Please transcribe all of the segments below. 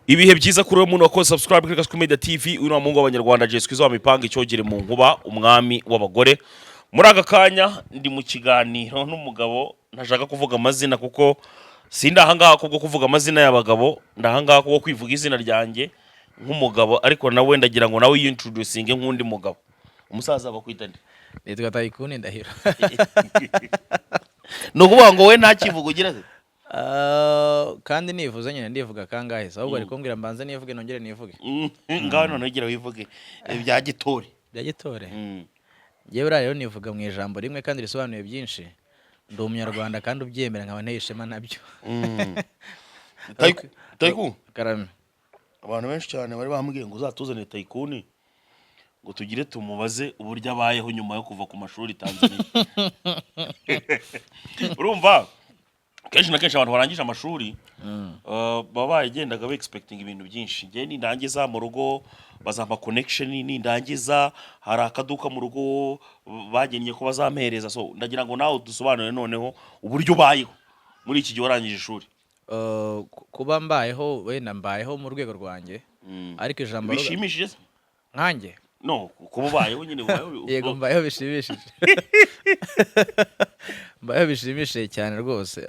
ibihe byiza kuri uwo muntu wakoze subscribe kuri Kasuku Media TV uyu ni umuhungu w'abanyarwanda Jesco izo mipanga icyogere mu nkuba umwami w'abagore. Muri aka kanya ndi mu kiganiro n'umugabo ntashaka kuvuga amazina kuko sinda ahangaha kubwo kuvuga amazina y'abagabo ndahangaha kubwo kwivuga izina ryanjye nk'umugabo ariko nawe ndagira ngo nawe yintroducinge nk'undi mugabo. Umusaza bakwita nde? Nitwa Taikun Ndahiro. No kuvuga ngo we nta kivugo ugira se? Kandi nivuze nyine ndivuga kangahe ahubwo ari kumbwira mbanze nivuge nongere nivuge. Ngaho none ugira wivuge bya gitore. Bya gitore. Yewe rero nivuga mu ijambo rimwe kandi risobanuye byinshi. Ndi umunyarwanda kandi ubyemera nkaba nteyishema nabyo. Taikun Karame. Abantu benshi cyane bari bambwiye ngo uzatuzane Taikun ngo tugire tumubaze uburyo abayeho nyuma yo kuva ku mashuri Tanzania. Urumva kenshi na kenshi abantu barangije amashuri baba bagendaga expecting ibintu byinshi. Ngiye nindangiza mu rugo bazampa connection, nindangiza hari akaduka mu rugo bagennye ko bazampereza. So ndagira ngo nawe dusobanure noneho uburyo bayeho muri iki gihe warangije ishuri. Kuba mbayeho wenda mbayeho mu rwego rwanjye ariko ijambo bishimishije nkanjye no kuba bayeho nyine yego mbayeho bishimishije. Mbayeho bishimishije cyane rwose.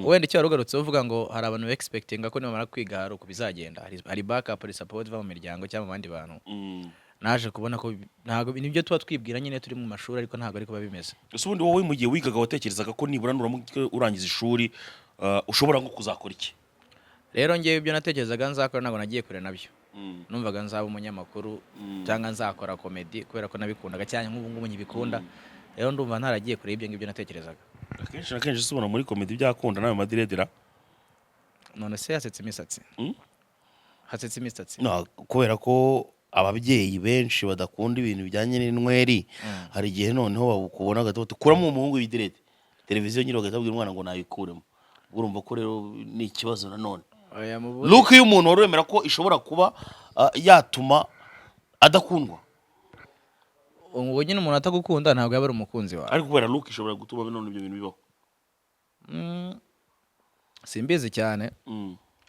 Wenda icyo warugarutse uvuga ngo hari abantu expectinga ko nimara kwiga hari uko bizagenda, hari backup, hari support va mu miryango cyangwa mu bandi bantu. Naje kubona ko ntago nibyo tuba twibwira nyine turi mu mashuri ariko ntago ariko babimeze. Ese ubundi wowe mu gihe wigaga watekerezaga ko nibura urangiza ishuri ushobora nko kuzakora iki? Rero ngiye ibyo natekerezaga nzakora ntago nagiye kure nabyo. Numvaga nzaba umunyamakuru cyangwa nzakora comedy kubera ko nabikundaga cyane nk'ubu ngubu nyibikunda. Rero ndumva ntaragiye kure ibyo ngibyo natekerezaga. Akenshi na kenshi subona muri comedy byakunda nawe madiredera. None se hasetse imisatsi? Hasetse imisatsi? No, kubera ko ababyeyi benshi badakunda ibintu bijyanye n'inweri hari igihe noneho babukubona gatoto kuramo umuhungu w'idirede televiziyo nyiro gatabwira umwana ngo nayikuremo. Urumva ko rero ni ikibazo nanone. Look y'umuntu waremera ko ishobora kuba yatuma adakundwa. Ubu nyine umuntu atagukunda ntabwo yaba ari umukunzi wawe. Ariko kubera look ishobora gutuma none ibyo bintu bibaho. Simbizi cyane.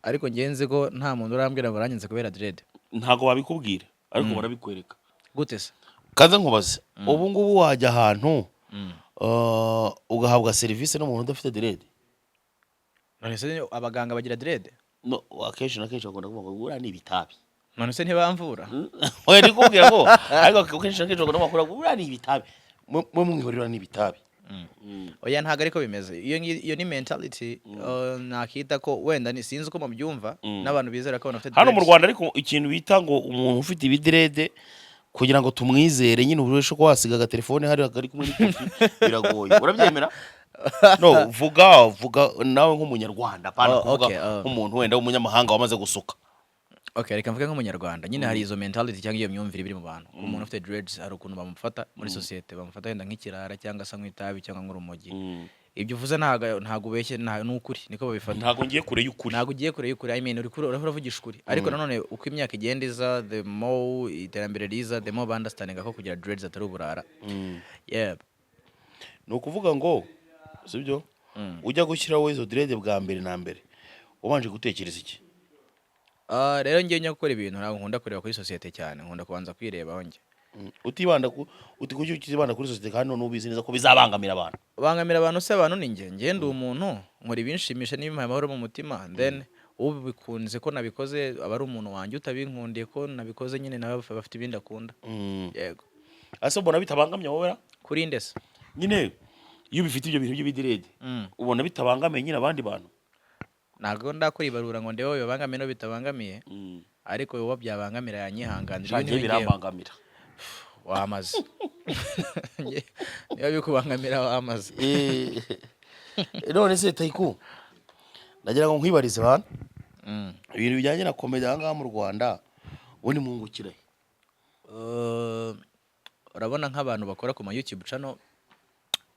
Ariko ngenze ko nta muntu urambwira ngo ranyenze kubera dread. Ntago babikubwira ariko barabikwereka. Gute se? Kaza nkubaze. Ubu ngubu wajya ahantu ugahabwa service n'umuntu udafite dread. None se abaganga bagira dread? No, akenshi na kenshi bakunda kuvuga ngo ura ni ibitabi. None se ntibamvura? Oya ndikubwira ko ariko akenshi na kenshi bakunda kuvuga ngo ura ni ibitabi. Mwe mwihorera ni ibitabi. Oya ntago ariko bimeze. Iyo ni mentality nakita ko wenda ni sinzi uko mubyumva n'abantu bizera ko bafite. Hano mu Rwanda ariko ikintu bita ngo umuntu ufite ibidrede kugira ngo tumwizere nyine uburesho ko wasigaga telefone hari akari kumwe n'ikofi biragoye. Urabyemera? No, vuga nawe nk'umunyarwanda pana kuvuga nk'umuntu wenda w'umunyamahanga wamaze gusuka. Okay, reka mvuge nk'umunyarwanda nyine hari izo mentality cyangwa iyo myumvire biri mu bantu. Umuntu ufite dreads hari ukuntu bamufata muri societe, bamufata wenda nk'ikirara cyangwa se nk'itabi cyangwa nk'urumogi. Ibyo uvuze ntago ubeshye n'ukuri niko babifata. Ntago ngiye kure y'ukuri. Ntago ugiye kure y'ukuri. I mean uravugisha ukuri. Ariko nanone uko imyaka igenda iza the more iterambere riza the more understanding ko kugira dreads atari uburara. Yeah. No kuvuga ngo sibyo ujya gushyiraho izo dread bwa mbere na mbere ubanje gutekereza iki? Rero ngiye nyakora ibintu ntabwo nkunda kureba kuri societe cyane, nkunda kubanza kwirebaho nge. Utibanda kuki ukizibanda kuri societe kandi none ubizi neza ko bizabangamira abantu. Bangamira abantu se abantu ni nge ngende umuntu nkora ibinshimisha n'ibimpaye amahoro mu mutima, then ubikunze ko nabikoze aba ari umuntu wanjye, utabinkundiye ko nabikoze nyine nawe bafite ibindi akunda. Yego. Ase ubona bitabangamye wowe kuri ndese nyine iyo bifite ibyo bintu by'ibidirede ubona bitabangamiye nyine abandi bantu. Ntago ndakuribarura ngo ndewe babangamiye no bitabangamiye ariko wowe byabangamira yanyihanganira ibintu birabangamira wamaze. Niyo bikubangamira wamaze. None se Taikun ndagira ngo nkwibarize bana ibintu bijyanye na comedy ahangaha mu Rwanda ubundi mwungukira. Urabona nk'abantu bakora ku ma YouTube channel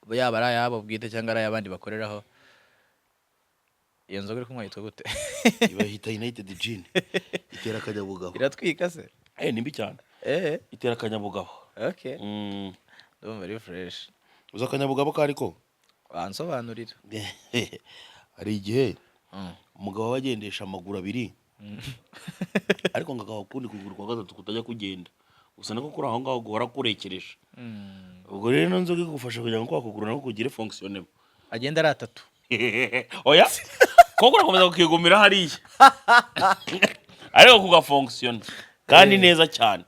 yaba ari ayabo bwite cyangwa ari abandi bakoreraho. Iyo nzoga iri kunywa yitwa gute? Ibahita United Gin. Itera akanyabugabo. Iratwika se? Ni mbi cyane. Itera akanyabugabo. Okay. Ndumva ari fresh. Uza akanyabugabo kariko? Wansobanurira. Hari igihe umugabo wagendesha amaguru abiri ariko ngagaho kundi kuguru kwa gatatu kutajya kugenda gusa nako kuri aho ngaho guhora kurekeresha ubwo rero nzoga igufasha kugira ngo kwa kuguru nako kugire fonctionnement agenda ari atatu oya koko urakomeza kukigumira hariya ariko kugafonction kandi neza cyane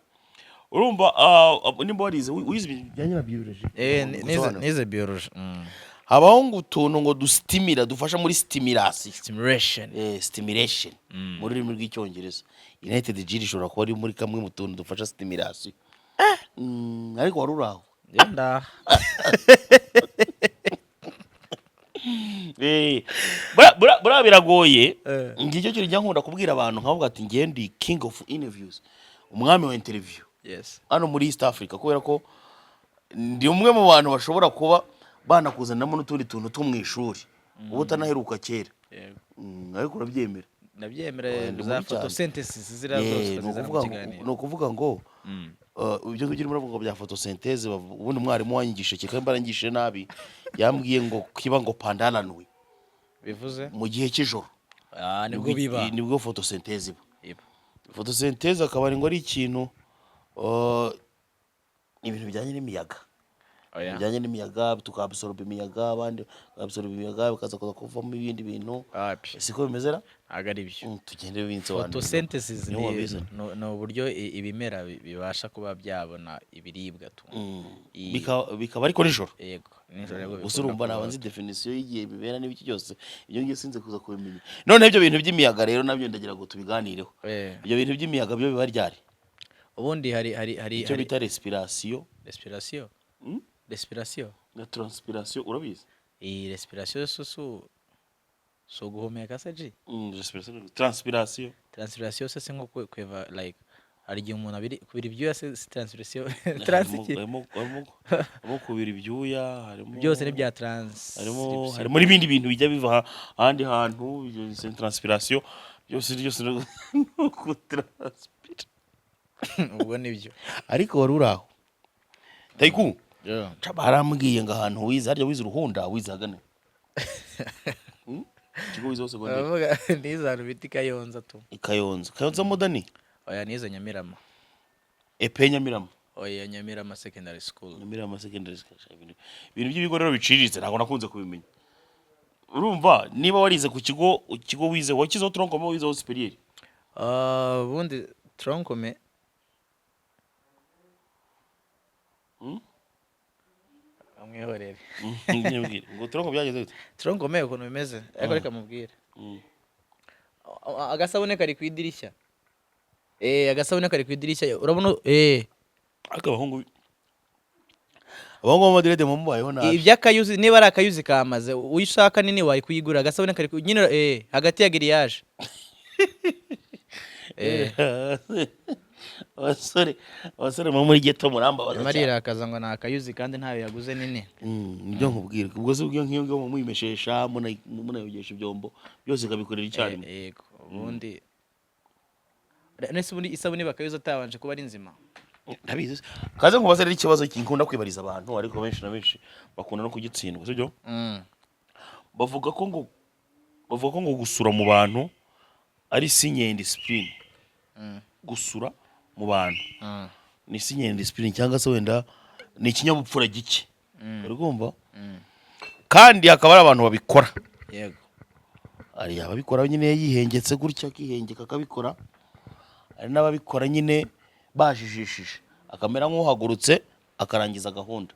urumva nimba warize wize bijyanye na biology nize biology habaho ngo utuntu ngo dustimira dufasha muri stimulation muri rurimi rw'icyongereza United G ishobora kuba ari muri kamwe mu tuntu dufasha stimulation ariko wari uraho yenda bura biragoye ngicyo kintu njya nkunda kubwira abantu nkavuga ati ngiye ndi king of interviews umwami wa interview hano muri East Africa kubera ko ndi umwe mu bantu bashobora kuba banakuzanamo n'utundi tuntu two mu ishuri ubu utanaheruka kera ariko urabyemera za photosynthesis zira zose ni ukuvuga ngo ibyo ngibyo muravuga bya photosynthese ubundi mwarimu wanyigisha kikamba rangishe nabi yambwiye ngo kiba ngo pandalanwe bivuze mu gihe cy'ijoro nibwo biba nibwo photosynthese iba photosynthese akaba ngo ari ikintu ibintu bijyanye n'imiyaga bijyanye n'imiyaga tukabsorba imiyaga abandi absorba imiyaga bikaza kuvamo ibindi bintu siko bimezera agari byo tugende binsobanura photosynthesis no buryo ibimera bibasha kuba byabona ibiribwa tu bikaba ariko nijoro yego nijoro usurumva nabanze definition y'igihe bibera n'ibiki cyose ibyo ngiye sinze kuza kubimenya none ibyo bintu by'imiyaga rero nabyo ndagira ngo tubiganireho ibyo bintu by'imiyaga byo biba ryari ubundi hari icyo bita respiration na transpiration urabizi respiration so guhumeka saji transpiration se nko kweva like hari igihe umuntu kubira ibyuya se transpiration harimo kubira ibyuya harimo byose ni bya harimo n'ibindi bintu bijya biva ahandi hantu transpiration byose no kutranspira ubwo nibyo ariko wari uraho Taikun barambwiye ngo ahantu wize harya wize uruhunda wize hagane kigo wize hose gonde bavuga nize ahantu bita Kayonza tu Kayonza modani oya nize Nyamirama Nyamirama oya Nyamirama secondary school ibintu by'ibigo rero biciriritse ntabwo nakunze kubimenya urumva niba warize ku kigo wize wakizo tronkome wize superieur bundi tronkome amwihorere ngo tronko byageze gute tronko me ukuntu bimeze ariko reka mubwire agasabune kari ku idirishya agasabune kari ku idirishya urabona akabahungu b'amadirede mu mbayeho nabi iby'akayuzi niba ari akayuzi kamaze uyishaka nini wari kuyigura agasabune kari nyine hagati ya giriyaje abasore mu muri geto muramba baza marira akaza ngo nakayuzi kandi ntayo yaguze nini nibyo nkubwira ubwo se ubwo nk'iyo ngo muyimeshesha munayogesha ibyombo byose kabikorera icyarimwe yego ubundi nese ubundi isabune bakayuza atabanje kuba ari nzima ndabizi kaze nkubaza rero ikibazo kinkunda kwibariza abantu ariko benshi na benshi bakunda no kugitsindwa sibyo bavuga ko ngo gusura mu bantu ari signe and discipline gusura mu bantu ni signe and discipline cyangwa se wenda ni ikinyabupfura gike urumva kandi akaba ari abantu babikora yego ari ababikora nyine yihengetse gutya kihengeka akabikora ari n'ababikora nyine bajijishije akamera nk'uhagurutse akarangiza gahunda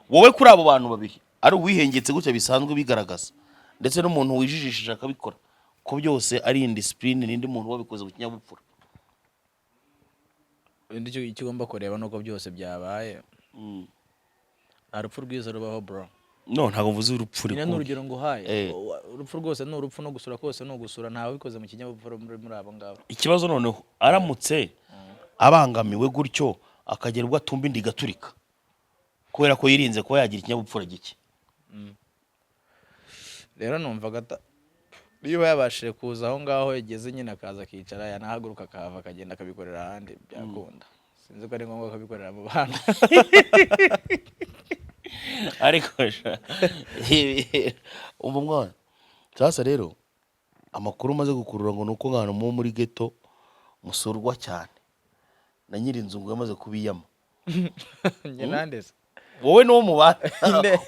wowe kuri abo bantu babiri ari uwihengetse gutya bisanzwe bigaragaza ndetse n'umuntu wijijishije akabikora ko byose ari indiscipline n'indi muntu wabikoze ku kinyabupfura icyo kigomba kureba nuko byose byabaye arupfu rwiza rubaho bro no ntago mvuze urupfu ni n'urugero ngo haye urupfu rwose ni urupfu no gusura kose no gusura ntawe bikoze mu kinyabupfura muri abo ngabo ikibazo noneho aramutse abangamiwe gutyo akagera ubwo atumba indi gaturika kubera ko yirinze ko yagira ikinyabupfura gike rero numva iyo yabashije kuza aho ngaho yageze nyine akaza akicara yanahaguruka akahava akagenda akabikorera ahandi byakunda sinzi ko ari ngombwa akabikorera mu bantu ariko umva mwana sasa rero amakuru maze gukurura ngo nuko ngano mu muri ghetto musurwa cyane na nyiri inzu ngo yamaze kubiyama. Nge nandese Wowe no mubana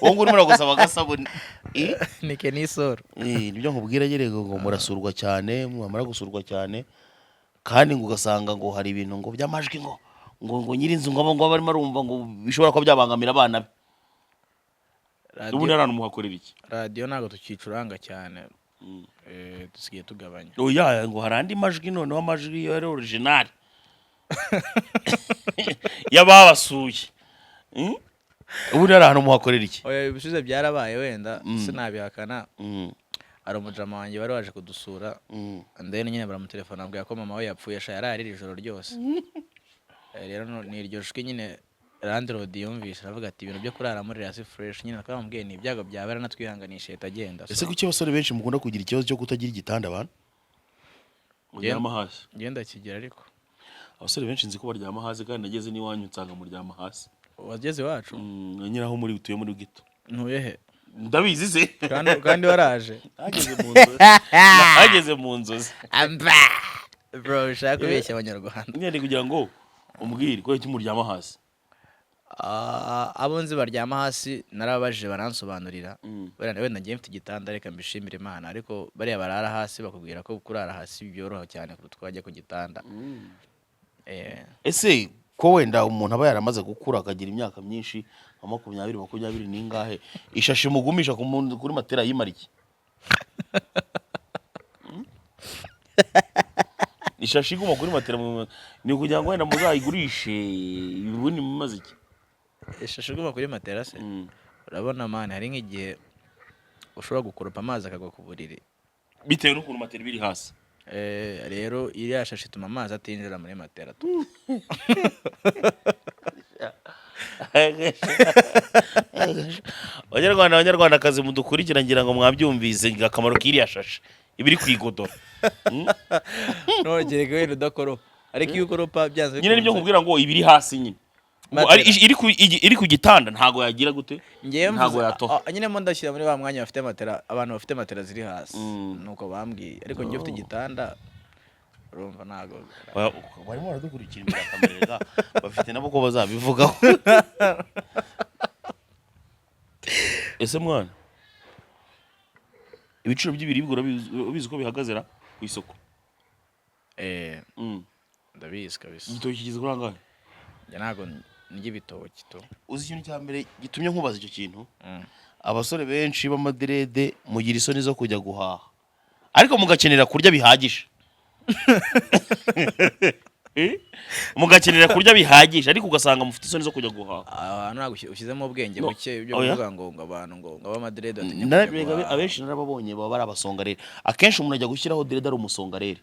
wowe ngo urimo gusaba gasabuni ni Kenisoro. Nibyo nkubwira yerego ngo murasurwa cyane, mwamara gusurwa cyane kandi ngo ugasanga ngo hari ibintu ngo by'amajwi ngo nyiri inzu ngo barimo arumva ngo bishobora ko byabangamira abana be. Ubu narano muhakorera iki? Radio ntago tukicuranga cyane. Dusigaye tugabanya. Oya ngo hari andi majwi none amajwi yari original. Yababasuye. Ubu narano muhakorera iki? Oya ibishize byarabaye wenda sinabihakana. Ari umujama wanjye bari waje kudusura. Ndene nyine baramutelefona ambwira ko mama we yapfuye sha yararira ijoro ryose. Rero ni iryo shwi nyine landlord yumvise aravuga ati ibintu byo kurara muri rasi fresh nyine akamubwiye ni ibyago byabera natwihanganisha etagenda. Ese kuki abasore benshi mukunda kugira ikibazo cyo kutagira igitanda abantu? Muryama hasi. Genda kigira ariko. Abasore benshi nzi ko baryama hasi kandi nageze niwanyu nsanga muryama hasi. Wageze wacu? Nyiraho muri utuye muri gito. Ntuye he? Ndabizi se. Kandi waraje. Ageze mu nzozi. Amba. Bro, ushaka kubeshya abanyarwanda. Nyine kugira ngo umbwire ko muryama hasi. Abo nzi baryama hasi narabajije baransobanurira. Wenda ngiye mfite igitanda reka mbishimire Imana ariko bariya barara hasi bakubwira ko kurara hasi byoroha cyane kuruta twajya ku gitanda. Ese ko wenda umuntu aba yaramaze gukura akagira imyaka myinshi nka 20 ningahe ishashi mugumisha kuri matera yimariki? Ishashi iguma kuri matera ni kugira ngo wenda muzayigurishe ibuni mumaze iki? Ishashi iguma kuri matera se urabona mane hari nk'igihe ushobora gukoropa amazi akagwa ku buriri bitewe n'ukuntu matera biri hasi. Rero iriya shashi ituma amazi atinjira muri matera tu. Abanyarwandakazi mudukurikira ngira ngo mwabyumvise akamaro k'iriya shashi ibiri kwigodora. Nogere wenda udakoropa ariko iyo ukoropa byanze nyine nibyo nkubwira ngo ibiri hasi nyine iri ku gitanda ntago yagira gute, ntago yatoha. Nyine mo ndashyira muri ba mwanya bafite matera, abantu bafite matera ziri hasi nuko bambwiye, ariko ngiye ufite igitanda urumva ntago barimo baradukurikira imbere akamerera bafite nabo ko bazabivugaho. Ese mwana ibiciro by'ibiribwa ubizi ko bihagazera ku isoko? Ndabizi kabisa. Igitoki kigize kuri angahe? Ntago n'igibitoki to. Uzi ikintu cya mbere gitumye nkubaza icyo kintu? Abasore benshi b'amaderede mugira isoni zo kujya guhaha ariko mugakenera kurya bihagije. Mugakenera kurya bihagije ariko ugasanga mufite isoni zo kujya guhaha. Ntago ushyizemo ubwenge buke ibyo kuvuga ngo abantu ngo abamaderede batenye. Abenshi narababonye baba ari abasongarere. Akenshi umuntu ajya gushyiraho derede ari umusongarere.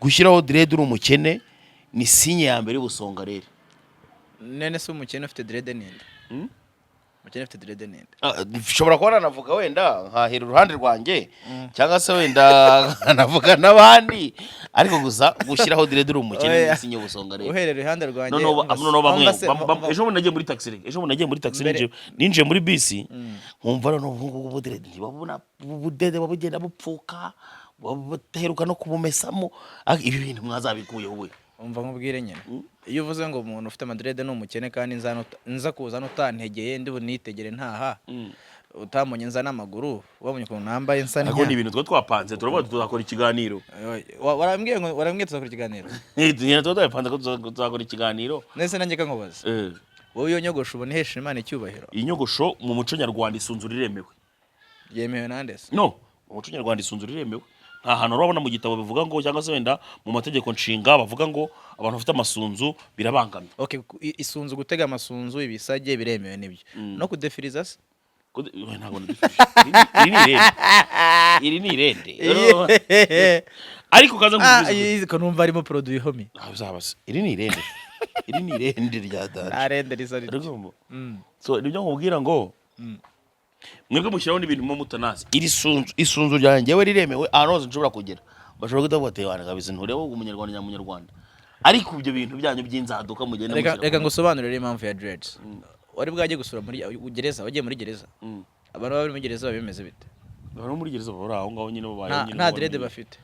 Gushyiraho derede uri umukene ni sinye ya mbere y'ubusongarere. Nene se umukene ufite derede ninde? Umukene ufite derede ninde? Bishobora kuba nanavuga wenda nkahera uruhande rwanjye cyangwa se wenda navuga n'abandi ariko gusa gushyiraho derede uri umukene ni sinye y'ubusongarere. Uherera uruhande rwanjye. No bamwe ejo nagiye muri taxi. Ejo nagiye muri taxi ninje muri bisi nkumva no ubu derede ntibabona ubudede babugenda bupfuka bateruka no kubumesamo. Ibi bintu mwazabikuye wowe. Umva nkubwire nyine iyo uvuze ngo umuntu ufite amadrede no umukene kandi nza kuza nutantegeye ndi bunitegere ntaha utamonye nza n'amaguru wabonye ukuntu nambaye nsa niko ni ibintu twapanze turabona tuzakora ikiganiro. warambwiye tuzakora ikiganiro. Nyine twapanze ko tuzakora ikiganiro. Nese nanjye kankubaza wowe iyo nyogosho ubona ihesha Imana icyubahiro? Iyi nyogosho mu muco nyarwanda isunzu riremewe. Yemewe nande se? No, mu muco nyarwanda isunzu riremewe. Nta hantu urabona mu gitabo bivuga ngo cyangwa se wenda mu mategeko nshinga bavuga ngo abantu bafite amasunzu birabangamye. Okay, isunzu gutega amasunzu ibisage biremewe nibyo. No kudefiriza se? Ntago ndifiriza. Iri ni irende. Ariko kaza ngubiza ko numva arimo produit homi. Uzabase. Iri ni irende. Iri ni irende rya dada. Arende risari. So nibyo nkubwira ngo mwebwe mushyiraho n'ibintu mu mutanazi. Iri isunzu ryanjye we riremewe ahantu nshobora kugera. Bashobora kudabote wana kabisa ntureba umunyarwanda nyamunyarwanda. Ariko ibyo bintu byanyu by'inzaduka mugenda mushyira. Reka ngusobanurire impamvu ya dreads. Wari bwaje gusura muri gereza, wagiye muri gereza. Abantu bari muri gereza babimeze bite? bari muri gereza bari aho ngaho nyine babaye nyine nta dread bafite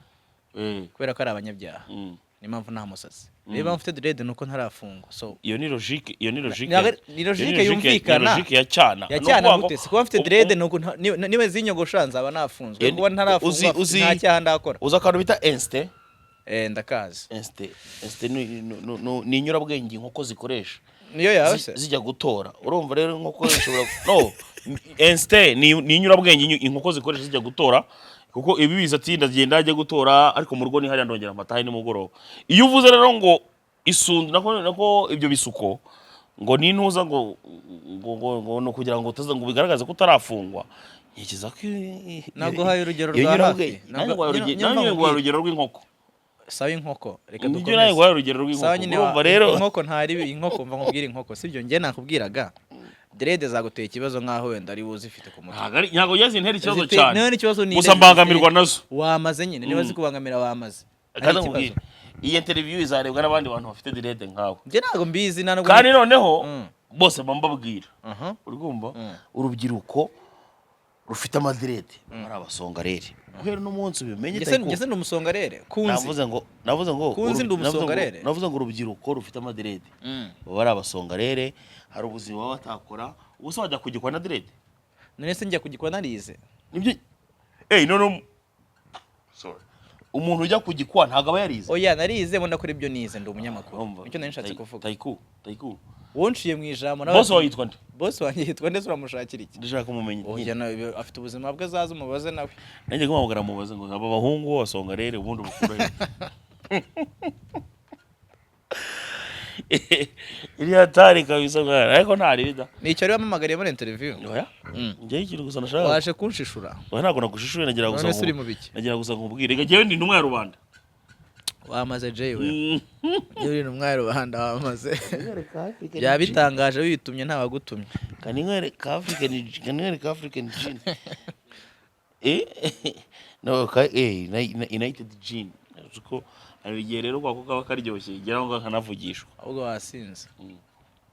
kubera ko ari abanyabyaha Mm. ni mpamvu nta musatsi reba mfite dread nuko ntarafungwa so iyo ni logique ni logique yumvikana logique ya cyana ya cyana gute se kuba mfite dread nuko niba zinyogosha nzaba nafunzwe kuba ntarafungwa nta cyaha ndakora uza akantu bita instinct ndakazi instinct ni inyurabwenge inkoko zikoresha niyo yawe se zijya gutora urumva rero inkoko zishobora no instinct ni inyurabwenge inkoko zikoresha zijya gutora kuko ibi biza ati ndagenda ajya gutora ariko mu rugo ni hariya ndongera amatahe nimugoroba iyo uvuze rero ngo isundu nako ibyo bisuko ngo nintuza ngo no kugira ngo utaza ngo bigaragaze ko utarafungwa nyikiza ko naguhaye urugero rwa hafi naguhaye urugero rw'inkoko sawa inkoko reka dukomeze nibyo naguhaye urugero rw'inkoko urumva rero inkoko ntari inkoko mva nkubwira inkoko sibyo njye nakubwiraga dread zaguteye ikibazo nkaho wenda ari uzifite ku mutwe ntago yazi intera ikibazo cyane none ikibazo ni gusa mbangamirwa nazo wamaze nyine niba zikubangamira wamaze kandi nkubwira iyi interview izarebwa n'abandi bantu bafite dread nkawe njye ntago mbizi kandi noneho bose bambabwira urumva urubyiruko rufite amadrede ari abasongarere guhera n'umunsi ubimenye ngeze ndi umusongarere navuze ngo kunzi ndi umusongarere navuze ngo urubyiruko rufite amadrede baba ari abasongarere hari ubuzima baba batakora ubuse wajya kugikwa na dread none se njya kugikwa narize nibyo sorry umuntu ujya kugikwa ntago aba yarize oya narize mbona kuri ibyo nize ndi umunyamakuru nicyo nari nshatse kuvuga Taikun wonciye mu ijambo boss wawe yitwa nde boss wanjye yitwa nde uramushakira iki ndashaka kumumenya oya afite ubuzima bwe zaza umubaze nawe nanjye kumubwira mubaze ngo aba bahungu basonga rero ubundi bukura iri hatari kabisa mwana ariko ntarida nicyo rero amamagariye muri interview oya njye ikintu gusa nashaka waje kunshishura oya ntago nagushishuye nagira gusa nagira gusa nkubwire reka jewe ndi intumwa ya rubanda wamaze Jay we uri intumwa ya rubanda wamaze byabitangaje witumye ntawagutumye kaningwereka African gene no United gene uko hari igihe rero kwa kaba karyoshye igira ngo kanavugishwa ahubwo wasinze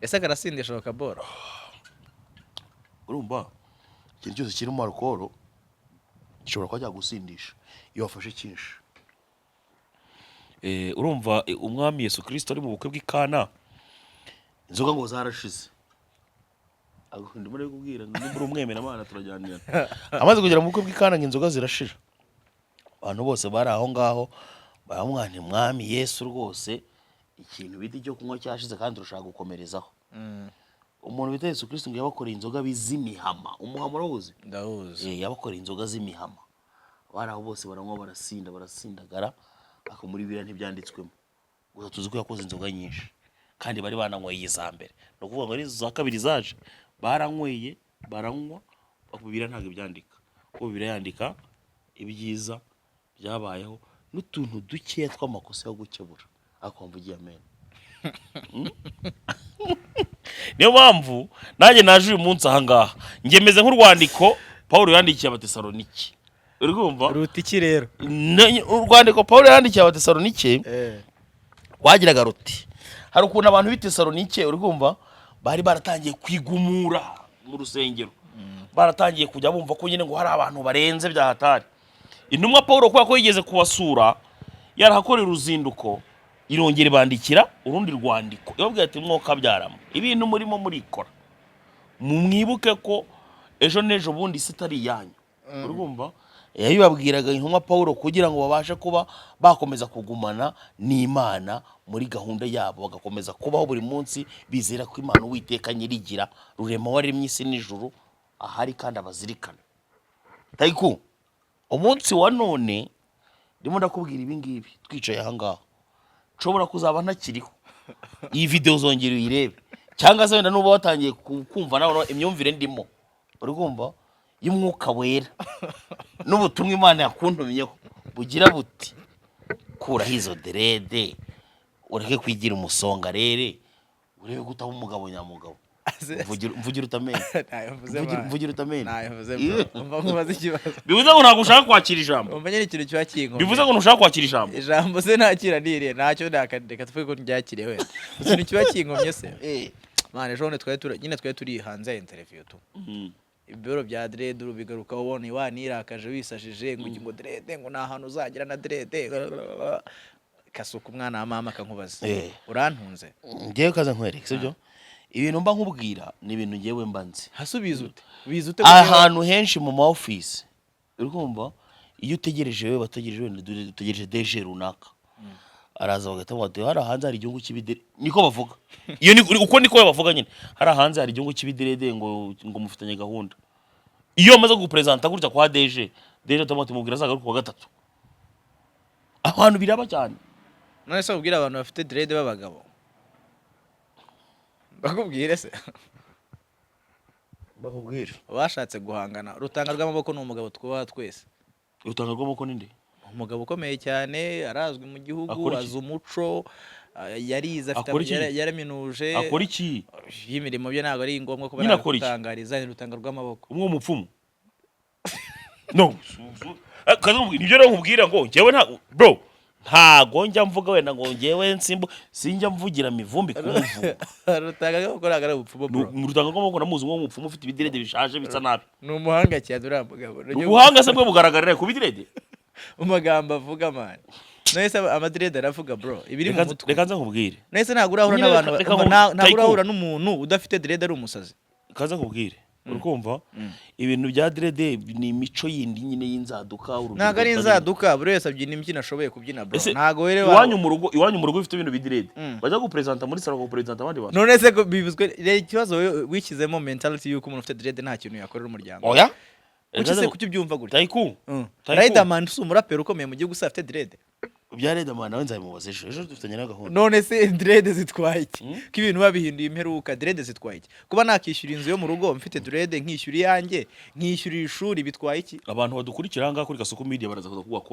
ese karasindisha bakabora urumva ikintu cyose kirimo alcohol gishobora kwajya gusindisha iyo wafashe cyinshi urumva umwami Yesu Kristo ari mu bukwe bw'Ikana inzoga ngo zarashize ndimo rero kubwira ngo muri umwemera Imana turajyanira amaze kugera mu bukwe bw'Ikana ngo inzoga zirashira abantu bose bari aho ngaho baramwana umwami Yesu rwose ikintu bita cyo kunywa cyashize kandi urashaka gukomerezaho umuntu bita Yesu Kristo ngo yabakoreye inzoga bizimihama umuhama rawuzi ndahuze yabakoreye inzoga z'imihama bari aho bose baranywa barasindagara ako muri bira ntibyanditswemo gusa tuzi ko yakoze inzoga nyinshi kandi bari bananyweye iza mbere no kuvuga ngo ari za kabiri zaje baranyweye baranywa bakubira ntago byandika ko birayandika ibyiza byabayeho n'utuntu duke tw'amakosa yo gukebura akomvugiye amen niyo mpamvu nanjye naje uyu munsi aha ngaha ngemeze nk'urwandiko Paulo yandikiye Abatesalonike urumva rutiki rero urwandiko Paulo yandikiye Abatesalonike wagiraga ruti hari ukuntu abantu b'Itesalonike urumva bari baratangiye kwigumura mu rusengero baratangiye kujya bumva ko nyine ngo hari abantu barenze bya hatari intumwa Paulo kwa ko yigeze kubasura yarahakorera uruzinduko irongera bandikira urundi rwandiko yababwiye ati mwoka byarama ibintu murimo murikora mumwibuke ko ejo nejo bundi sitari yanyu urumva yabibabwiraga intumwa Paulo kugira ngo babashe kuba bakomeza kugumana n'Imana muri gahunda yabo bagakomeza kubaho buri munsi bizera ko Imana Uwiteka nyirigira rurema waremye isi n'ijuru ahari kandi abazirikana Taikun umunsi wa none ndimo ndakubwira ibi ngibi twicaye aha ngaha nshobora kuzaba ntakiriho iyi video zongera uyirebe cyangwa se wenda nuba watangiye kumva nawe imyumvire ndimo urumva y'umwuka wera n'ubutumwa Imana yakuntumyeho bugira buti kuraho izo derede ureke kwigira umusongarere urebe gutaba umugabo nyamugabo mvugira utamenya mvugira utamenya bivuze ngo ntabwo ushaka kwakira ijambo bivuze ngo ntushaka kwakira ijambo ijambo se nakira nire ntacyo reka tuvuge ko ryakiriye wenda ikintu kiba kinkomye se mane ejo twari turi hanze ya interview tu ibiro bya dread urubigaruka ubona wanirakaje wisashije ngo dread ngo nta hantu uzagira na dread kasuka umwana wa mama akankubaza urantunze ngewe kaza nkwereke sibyo ibintu mba nkubwira ni ibintu ngewe mbanze hasubiza ute ahantu henshi mu ma office urumva iyo utegereje wewe utegereje DG runaka araza bagahita bati hari hanze hari igihugu cy'ibidere niko bavuga iyo ni uko niko bavuga nyine hari hanze hari igihugu cy'ibidere ngo mufitanye gahunda iyo amaze gupresenta gutya kwa DG tomati mubwira zaga ku wa gatatu abantu biraba cyane none se ubwira abantu bafite dread b'abagabo bakubwire se bakubwira bashatse guhangana rutanga rw'amaboko n'umugabo twubaha twese rutanga rw'amaboko ninde umugabo ukomeye cyane arazwi mu gihugu azi umuco yarize afite yaraminuje akora iki y'imirimo bye ntabwo ari ngombwa ko baragutangariza ni rutanga rw'amaboko umwe umupfumu no nibyo rero nkubwira ngo njyewe nta bro ntago njya mvuga wenda ngo njyewe sinjya mvugira mivumbi kumvuga rutanga rw'amaboko ntabwo ari ubupfumu bro rutanga rw'amaboko namuzi nk'umupfumu ufite ibidirede bishaje bisa nabi ni umuhanga cyane uriya mugabo ubuhanga se bwe bugaragarira ku bidirede amagambo avuga man nese amadrede aravuga bro ibiri mu mutwe reka nza nkubwire nese ntabwo urahura n'abantu ntabwo urahura n'umuntu udafite drede ari umusazi kaza nkubwire urukumva ibintu bya drede ni imico yindi nyine y'inzaduka ntabwo ari inzaduka buri wese abyina imbyino ashoboye kubyina bro ntabwo were iwanyu mu rugo ufite ibintu bidirede bajya gupresenta muri salon gupresenta abandi bantu none se bibuzwe ikibazo wishyizemo mentality yuko umuntu ufite drede nta kintu yakorera umuryango oya kuki ubyumva gutya Taikun Riderman si umuraperi ukomeye mu gihugu afite dread bya Riderman nawe nzabimubaza ejo dufitanye na gahunda none se dread zitwaye iki ko ibintu babihinduye imperuka dread zitwaye iki kuba nakishyura inzu yo mu rugo mfite dread nkishyura iyanjye nkishyura ishuri bitwaye iki abantu badukurikira hanga kuri Kasuku Media baraza kuvuga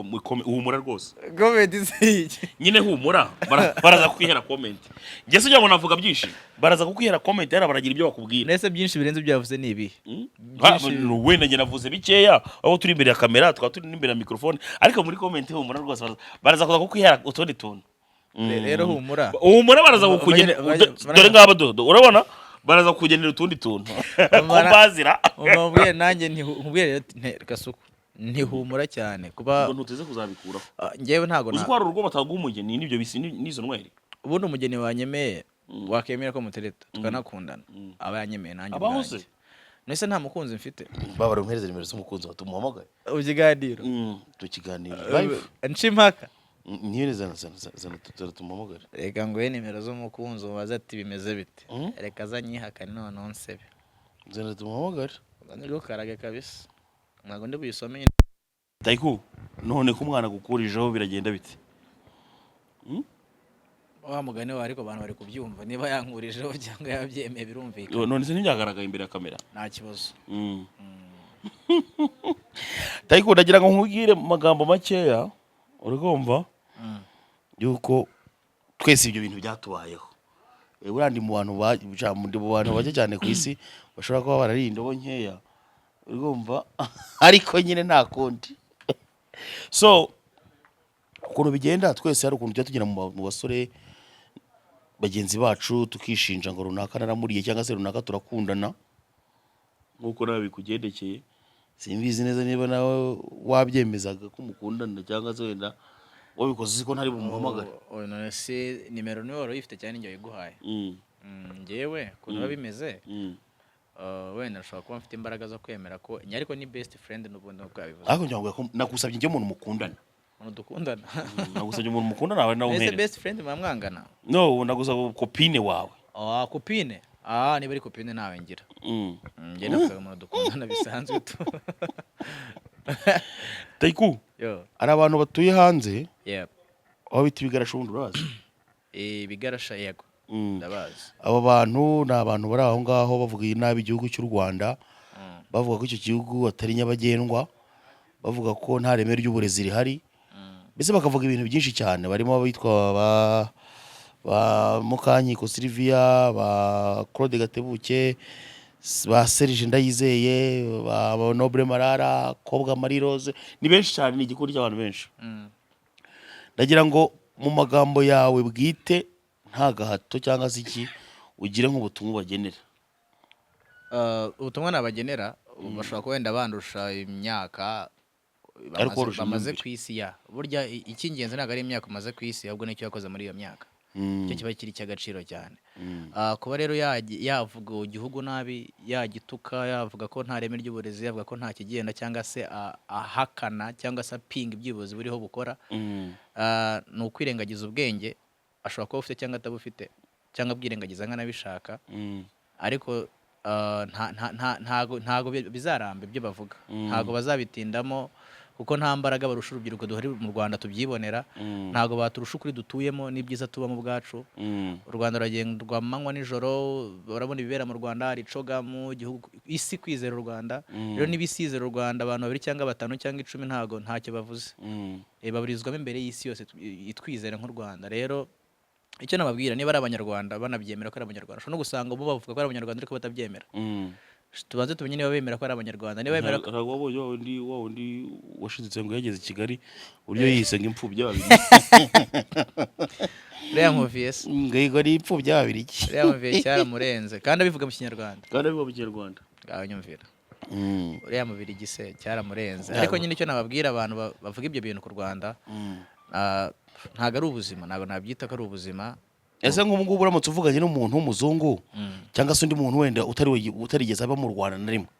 humura rwose comment iki nyine humura baraza kwihera comment nge se ngo navuga byinshi baraza kukwihera comment yara baragira ibyo bakubwira nese byinshi birenze byavuze ni ibi wenda nge navuze bikeya aho turi imbere ya kamera twa turi imbere ya microphone ariko muri comment humura rwose baraza kukwihera utundi tuntu rero humura baraza kukugenera dore ngaba dodo urabona baraza kukugenera utundi tuntu kumbazira umubwiye nanjye nkubwiye Kasuku ntihumura cyane kuba ntuteze kuzabikuraho ngewe ntago uzi ko hari urugo bataguha umugeni n'ibyo bisi n'izo nweri ubundi umugeni wanyemeye wakemera ko mutereta tukanakundana aba yanyemeye nanjye ubwanjye nese nta mukunzi mfite babara umpereze nimero z'umukunzi watumuhamagaye ukiganiro tukiganira live nshimaka niyo zana tumuhamagare reka ngoye nimero z'umukunzi ubaza ati bimeze bite reka zanyihakane none nsebe zana tumuhamagare nirwo karage kabisa ntago ndi buyisome Taikun none ko umwana gukurijeho biragenda bite wa mugane wa ariko abantu bari kubyumva niba yankurijeho cyangwa yabyemeye birumvikana none se ntibyagaragaye imbere ya kamera nta kibazo Taikun ndagira ngo nkubwire magambo makeya urumva yuko twese ibyo bintu byatubayeho burandi mu bantu bake cyane ku isi bashobora kuba barari indobo nkeya urumva ariko nyine nta kundi so ukuntu bigenda twese hari ukuntu tujya tugera mu basore bagenzi bacu tukishinja ngo runaka naramuriye cyangwa se runaka turakundana nkuko nawe bikugendekeye simbizi neza niba nawe wabyemezaga ko mukundana cyangwa se wenda wabikoze ko ntari bumuhamagare none se nimero niwe wari uyifite cyane njye wiguhaye ngewe ukuntu biba bimeze wenda nshobora kuba mfite imbaraga zo kwemera ko ariko ni best friend n'ubundi uko yabivuze ariko njye ngo nagusabye njye umuntu mukundana dukundana nagusabye umuntu mukundana nawe nawe umere best friend mwamwangana no nagusaba kopine wawe kopine niba ari kopine nawe ngira njye navuga umuntu dukundana bisanzwe tu Taikun ari abantu batuye hanze aho bita ibigarashundi urazi ibigarasha yego ndabazi abo bantu ni abantu bari aho ngaho bavuga nabi igihugu cy'u Rwanda bavuga ko icyo gihugu atari nyabagendwa bavuga ko nta reme ry'uburezi rihari mbese bakavuga ibintu byinshi cyane barimo abitwa ba Mukankiko Sylvia ba Claude Gatebuke ba Serge Ndayizeye ba Noble Marara Kobwa Marie Rose ni benshi cyane ni igikuri cy'abantu benshi ndagira ngo mu magambo yawe bwite nta gahato cyangwa se iki ugire nk'ubutumwa bagenera ubutumwa nabagenera bashobora kuba wenda bandusha imyaka bamaze ku isi ya burya icy'ingenzi ntabwo ari imyaka umaze ku isi ahubwo n'icyo yakoze muri iyo myaka icyo kiba kiri cy'agaciro cyane kuba rero yavuga igihugu nabi yagituka yavuga ko nta reme ry'uburezi yavuga ko nta kigenda cyangwa se ahakana cyangwa se apinga iby'ubuyobozi buriho bukora ni ukwirengagiza ubwenge ashobora kuba ufite cyangwa atabufite cyangwa abwirengagiza nk'anabishaka ariko ntago bizaramba ibyo bavuga ntago bazabitindamo kuko nta mbaraga barusha urubyiruko duhari mu Rwanda tubyibonera ntago baturusha ukuri dutuyemo n'ibyiza tubamo bwacu u Rwanda ruragendwa amanywa nijoro barabona ibibera mu Rwanda hari coga mu gihugu isi kwizera u Rwanda rero nibisizera u Rwanda abantu 2 cyangwa 5 cyangwa 10 ntago ntacyo bavuze baburizwamo imbere y'isi yose itwizera nk'u Rwanda rero icyo nababwira niba ari abanyarwanda banabyemera ko ari abanyarwanda no gusanga bo bavuga ko ari abanyarwanda ariko batabyemera tubanze tumenye niba bemera ko ari abanyarwanda niba bemera ko wundi washiditse ngo yageze i Kigali uburyo yise ngo impfubyi babiri Uriya Movies ngo ari impfubyi babiri iki Uriya Movies cyaramurenze kandi abivuga mu Kinyarwanda ngaho nyumvira Uriya mubiri gise cyaramurenze ariko nyine icyo nababwira abantu bavuga ibyo bintu ku Rwanda ntago ari ubuzima ntago nabyita ko ari ubuzima ese nk'ubu uramutse uvuganye n'umuntu w'umuzungu cyangwa se undi muntu wenda utarigeze aba mu Rwanda na rimwe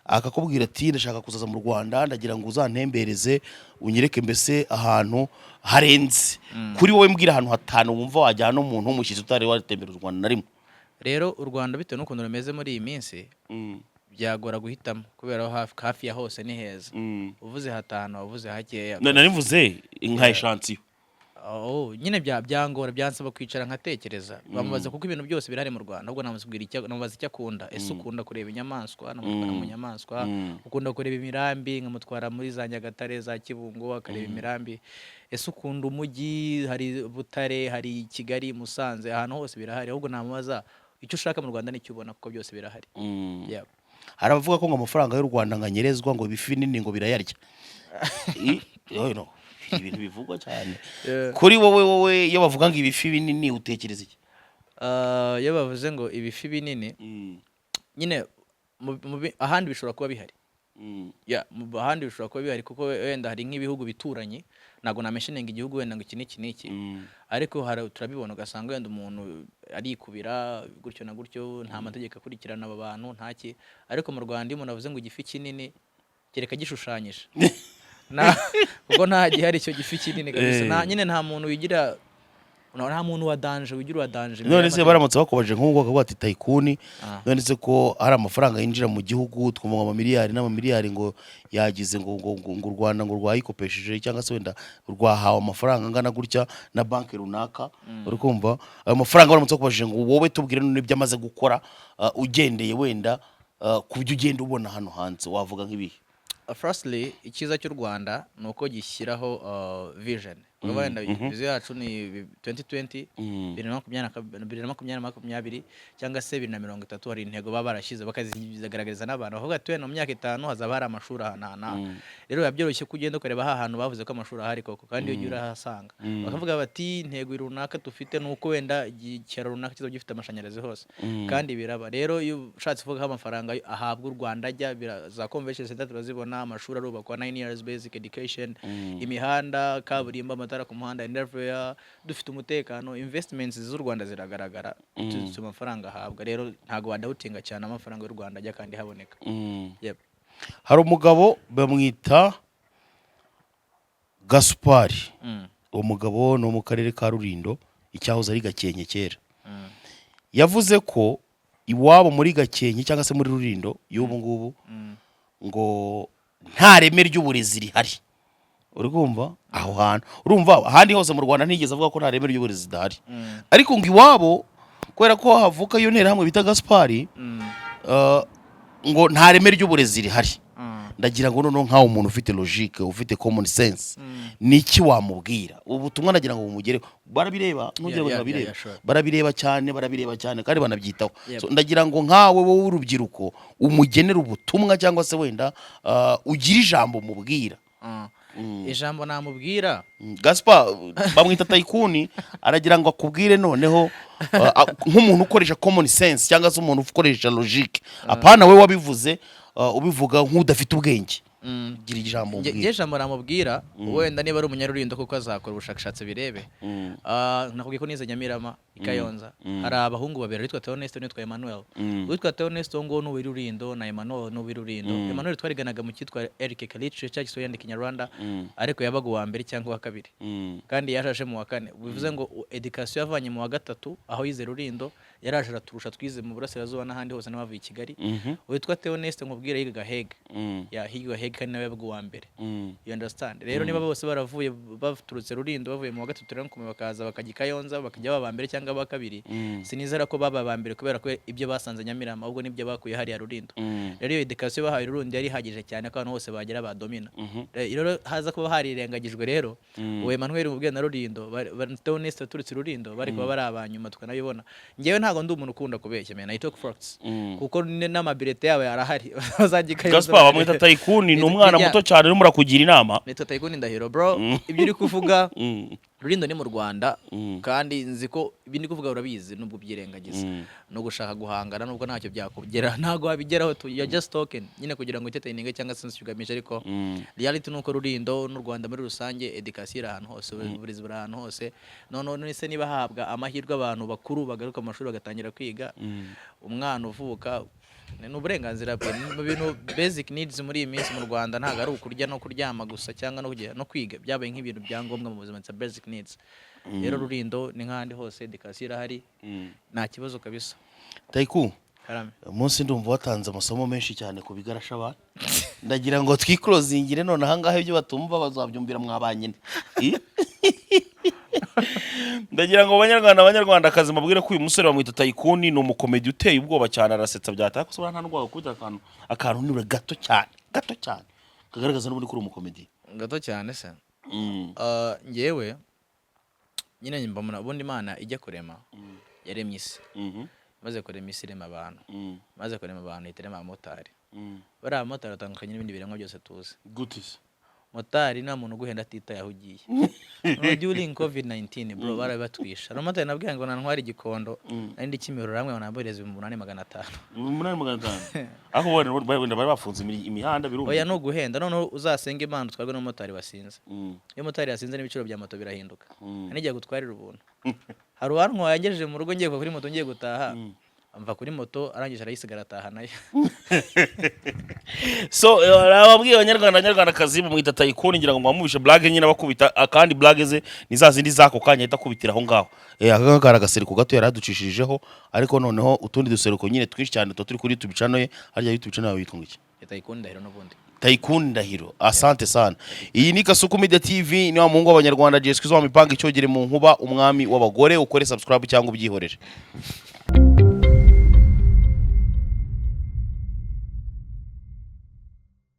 akakubwira ati ndashaka kuzaza mu Rwanda ndagira ngo uzantembereze unyereke mbese ahantu harenze kuri wowe mbwira ahantu hatanu wumva wajyana n'umuntu w'umushyitsi utari watembera u Rwanda na rimwe rero u Rwanda bitewe n'ukuntu rumeze muri iyi minsi byagora guhitamo kubera hafi ya hose ni heza uvuze hatanu uvuze hakeya narivuze nka eshansiyo nyine byangora byansaba kwicara nkatekereza bamubaza kuko ibintu byose birahari mu Rwanda ahubwo namubaza icyo akunda ese ukunda kureba inyamaswa namutwara mu nyamaswa ukunda kureba imirambi nkamutwara muri za Nyagatare za Kibungo akareba imirambi ese ukunda umujyi hari Butare hari Kigali Musanze ahantu hose birahari ahubwo namubaza icyo ushaka mu Rwanda nicyo ubona kuko byose birahari hari abavuga ko ngo amafaranga y'u Rwanda nganyerezwa ngo ibifi binini ngo birayarya ibintu bivugwa cyane kuri wowe iyo bavuga ngo ibifi binini utekereza iki iyo bavuze ngo ibifi binini nyine ahandi bishobora kuba bihari ahandi bishobora kuba bihari kuko wenda hari nk'ibihugu bituranye ntabwo namesheninga igihugu wenda ngo iki n'iki ariko turabibona ugasanga wenda umuntu arikubira gutyo na gutyo nta mategeko akurikirana aba bantu ntaki ariko mu Rwanda iyo umuntu avuze ngo igifi kinini kereka gishushanyije kuko nta gihari icyo gifi kinini kabisa nyine nta muntu wigira nta muntu wa danje wigira wa danje none se baramutse bakobaje nk'ubwo bakavuga ati Taikun none se ko hari amafaranga yinjira mu gihugu twumva amamiliyari n'amamiliyari ngo yagize ngo u Rwanda ngo rwayikopesheje cyangwa se wenda rwahawe amafaranga angana gutya na banki runaka uri kumva ayo mafaranga baramutse bakobaje ngo wowe tubwire none ibyo amaze gukora ugendeye wenda ku byo ugenda ubona hano hanze wavuga nk'ibihe firstly icyiza cy'u Rwanda ni uko gishyiraho vision wenda vision yacu ni 2020 2020 cyangwa se 2030 hari intego baba barashyize bakazigaragariza n'abantu bavuga ati mu myaka 5 hazaba hari amashuri ahanana rero yabyoroshye kugenda kureba ahantu bavuze ko amashuri ahari koko kandi iyo urahasanga bakavuga bati intego runaka dufite nuko wenda icyaro runaka kizo gifite amashanyarazi hose kandi biraba rero iyo ushatse kuvuga amafaranga ahabwa u Rwanda ajya za convention center turazibona amashuri arubakwa 9 years basic education imihanda kaburimbo amatara ku muhanda everywhere dufite umutekano investments z'u Rwanda ziragaragara tu mafaranga ahabwa rero ntago wadahutinga cyane amafaranga y'u Rwanda ajya kandi haboneka hari umugabo bamwita Gaspari uwo mugabo no mu karere ka Rulindo icyahoze ari Gakenke kera yavuze ko iwabo muri Gakenke cyangwa se muri Rulindo y'ubu ngubu ngo nta reme ry'uburezi rihari urumva aho hantu urumva ahandi hose mu Rwanda ntigeze avuga ko nta reme ry'uburezi dahari ariko ngo iwabo kwera ko havuka iyo ntera hamwe bita Gaspari ngo nta reme ry'uburezi rihari ndagira ngo noneho nkaho umuntu ufite logique ufite common sense niki wamubwira ubutumwa nagira ngo bumugereho barabireba nugire barabireba barabireba cyane kandi banabyitaho so ndagira ngo nkawe wowe urubyiruko umugenera ubutumwa cyangwa se wenda ugira ijambo mubwira ijambo namubwira Gaspar bamwita Taikun aragira ngo akubwire noneho nk'umuntu ukoresha common sense cyangwa se umuntu ukoresha logique apana we wabivuze ubivuga nk'udafite ubwenge gira ijambo nge jambo namubwira wenda niba ari umunyarurindo kuko azakora ubushakashatsi birebe nakubwiye ko nize Nyamirama ikayonza hari abahungu babiri witwa Theoneste n'uwitwa Emmanuel witwa Theoneste ngo n'uwirurindo na Emmanuel n'uwirurindo Emmanuel twariganaga mu cyitwa Eric Kalice cya gisoya ndi Kinyarwanda ariko yabaga uwa mbere cyangwa wa kabiri kandi yaraje mu wa kane bivuze ngo education yavanye mu wa gatatu aho yize Rurindo yaraje araturusha twize mu burasirazuba n'ahandi hose n'abavuye i Kigali witwa Theoneste nkubwira yigaga Hege higa Hege kandi nawe yabaga uwa mbere you understand rero niba bose baravuye baturutse Rurindo bavuye mu wa gatatu rero kumwe bakaza bakajya Kayonza bakajya baba mbere cyangwa ba kabiri sinizera ko baba ba mbere kubera ko ibyo basanze Nyamirama ahubwo nibyo bakuye hari ya Rurindo rero iyo education bahaye Rurundi yari hagije cyane ko abantu bose bagera ba domina rero haza kuba harirengagijwe rero uwe Emmanuel ubwe na Rurindo Theoneste turutse Rurindo bari kuba bari abanyuma tukanabibona ngewe ntago ndi umuntu ukunda kubeshya I talk facts kuko n'amabirete yawe arahari bazagikayo Gaspar bamwita Taikun ni umwana muto cyane uri murakugira inama nitwa Taikun Ndahiro bro ibyo uri kuvuga Rurindo ni mu Rwanda kandi nzi ko ibindi kuvuga urabizi nubwo byirengagiza no gushaka guhangana nubwo ntacyo byakugera ntago wabigeraho you just talking nyine kugira ngo entertaining cyangwa se ugamije ariko reality nuko Rurindo n'u Rwanda muri rusange education ahantu hose uburezi buri ahantu hose none se niba habwa amahirwe abantu bakuru bagaruka mu mashuri bagatangira kwiga umwana uvuka n'uburenganzira bwe mu bintu basic needs muri iyi minsi mu Rwanda ntago ari ukurya no kuryama gusa cyangwa no kwiga byabaye nk'ibintu byangombwa mu buzima it's basic needs rero Rurindo ni nk'ahandi hose education irahari nta kibazo kabisa Taikun umunsi ndumva watanze amasomo menshi cyane ku bigarasha abantu ndagira ngo twiclosingire none ahangahe ibyo batumva bazabyumvira mwabanyine ndagira ngo abanyarwandakazi mabwire ko uyu musore bamwita Taikun ni umukomedi uteye ubwoba cyane arasetsa byataye ko nta ndwara kugira akantu nure gato cyane kagaragaza n'ubundi kuri umukomedi gato cyane se ngewe nyine mbona ubundi Imana ijya kurema yaremye isi maze kurema isi irema abantu maze kurema abantu itirema abamotari bari abamotari batandukanye n'ibindi biremwa byose tuzi gutis motari nta muntu uguhenda atitaye aho ugiye during COVID-19 bro barabatwisha abamotari nabwiye ngo nantwara igikondo nari ndi Kimihurura hamwe banamboreza 8500 8500 aho wenda bari bafunze imihanda birumva oya no guhenda none uzasenga Imana utwarwe n'umotari wasinze iyo motari yasinze n'ibiciro bya moto birahinduka nijya gutwarira ubuntu hari uwantu yangejeje mu rugo ngiye kuri moto ngiye gutaha amva kuri moto arangije arayisigara ataha nayo so ababwiye abanyarwandakazi bamwita Taikun ngira ngo mwamubishe blague nyine bakubita kandi blague ze nizazindi zako kanya ahita kubitira aho ngaho akagara gaseriko gato yaraducishirijeho ariko noneho utundi dusereko nyine twinshi cyane turi kuri YouTube channel ye harya YouTube channel yitwa ngiki Taikun Ndahiro n'ubundi Taikun Ndahiro asante sana iyi ni Kasuku Media TV ni wa muhungu w'abanyarwanda Jeswe zo mipanga icyogere mu nkuba umwami w'abagore ukore subscribe cyangwa ubyihorere